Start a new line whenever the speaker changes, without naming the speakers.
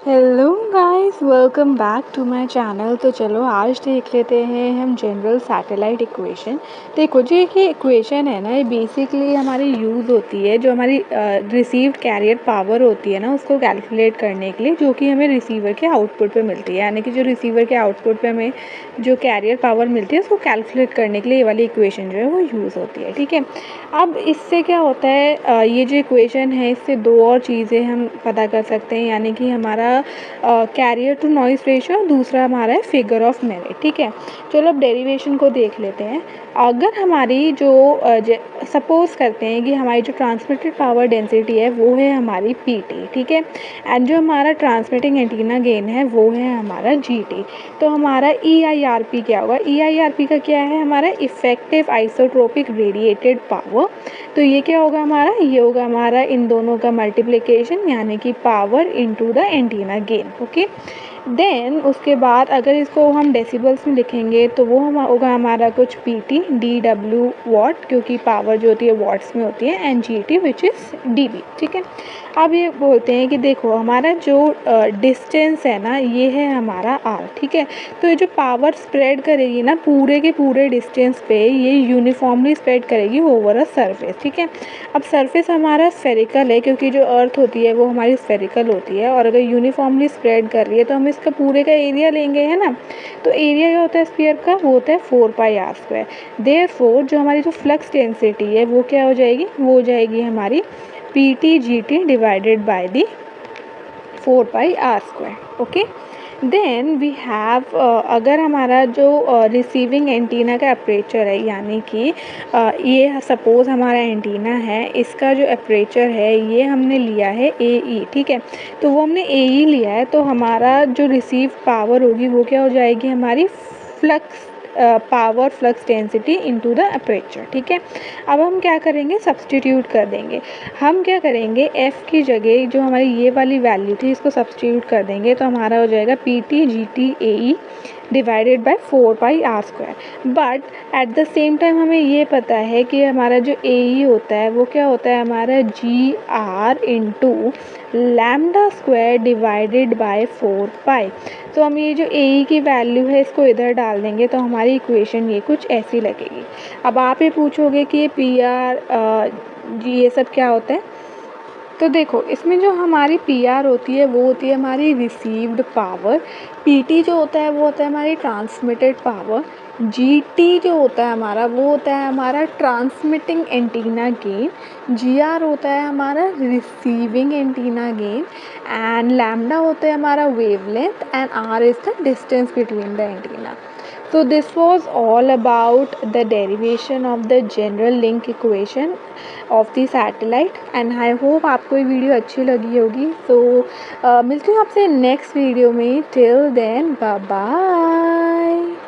Hello guys, welcome back to my channel. तो चलो आज देख लेते हैं हम जनरल सैटेलाइट इक्वेशन। देखो जो ये इक्वेशन है ना, ये बेसिकली हमारी यूज़ होती है जो हमारी रिसीव्ड कैरियर पावर होती है ना, उसको कैलकुलेट करने के लिए, जो कि हमें रिसीवर के आउटपुट पे मिलती है। यानी कि जो रिसीवर के आउटपुट पे हमें जो कैरियर पावर मिलती है उसको कैलकुलेट करने के लिए ये वाली इक्वेशन जो है वो यूज़ होती है। ठीक है, अब इससे क्या होता है, ये जो इक्वेशन है इससे दो और चीज़ें हम पता कर सकते हैं। यानी कि हमारा कैरियर टू नॉइस रेशियो, दूसरा हमारा है फिगर ऑफ मेरिट। ठीक है, चलो अब डेरिवेशन को देख लेते हैं। अगर हमारी जो सपोज करते हैं कि हमारी जो ट्रांसमिटेड पावर डेंसिटी है वो है हमारी पीटी। ठीक है, एंड जो हमारा ट्रांसमिटिंग एंटीना गेन है वो है हमारा जीटी। तो हमारा ईआईआरपी क्या होगा? ईआईआरपी का क्या है? हमारा इफेक्टिव आइसोट्रोपिक रेडिएटेड पावर। तो ये क्या होगा हमारा? ये होगा हमारा इन दोनों का मल्टीप्लिकेशन, यानी कि power into the antenna gain. Okay, then उसके बाद अगर इसको हम डेसिबल्स में लिखेंगे तो वो हम होगा हमारा कुछ P T D W watt, क्योंकि पावर जो होती है वॉट्स में होती है, and G T which is D B. ठीक है, अब ये बोलते हैं कि देखो हमारा जो डिस्टेंस है ना, ये है हमारा आर। ठीक है, तो ये जो पावर स्प्रेड करेगी ना पूरे के पूरे डिस्टेंस पे, ये यूनिफॉर्मली स्प्रेड करेगी ओवर अ सरफेस। ठीक है, अब सरफेस हमारा स्फेरिकल है, क्योंकि जो अर्थ होती है वो हमारी स्फेरिकल होती है, और अगर यूनिफॉर्मली स्प्रेड कर रही है तो हम इसका पूरे का एरिया लेंगे, है ना। तो एरिया क्या होता है स्फीयर का? वो होता है 4πr²। देयरफॉर जो हमारी जो फ्लक्स डेंसिटी है वो क्या हो जाएगी? वो हो जाएगी हमारी P T G T divided by the 4πr²। Okay, then we have अगर हमारा जो रिसीविंग एंटीना का अपर्चर है, यानी कि ये सपोज़ हमारा एंटीना है, इसका जो अपर्चर है ये हमने लिया है ए ई। ठीक है, तो वो हमने ए ई लिया है, तो हमारा जो रिसीव पावर होगी वो क्या हो जाएगी? हमारी flux power flux density into the aperture. ठीक है, अब हम क्या करेंगे? सब्सटीट्यूट कर देंगे। हम क्या करेंगे? एफ़ की जगह जो हमारी ये वाली वैल्यू थी इसको सब्सटीट्यूट कर देंगे, तो हमारा हो जाएगा P T G T A E divided by 4πr²। But at the same time हमें ये पता है कि हमारा जो ए ई होता है वो क्या होता है? हमारा G R into lambda square divided by 4π। तो हम ये जो ए ई की वैल्यू है इसको इधर डाल देंगे, तो हमारी इक्वेशन ये कुछ ऐसी लगेगी। अब आप ये पूछोगे कि ये पी आर जी ये सब क्या होता है? तो देखो इसमें जो हमारी पी आर होती है वो होती है हमारी रिसीव्ड पावर, पी टी जो होता है वो होता है हमारी ट्रांसमिटेड पावर, जी टी जो होता है हमारा वो होता है हमारा transmitting antenna gain, G R होता है हमारा receiving antenna gain, and lambda होता है हमारा wavelength, and R is the distance between the antenna. So this was all about the derivation of the general link equation of the satellite, and I hope आपको ये video अच्छी लगी होगी। तो मिलती हूँ आपसे नेक्स्ट वीडियो में। Till then bye bye.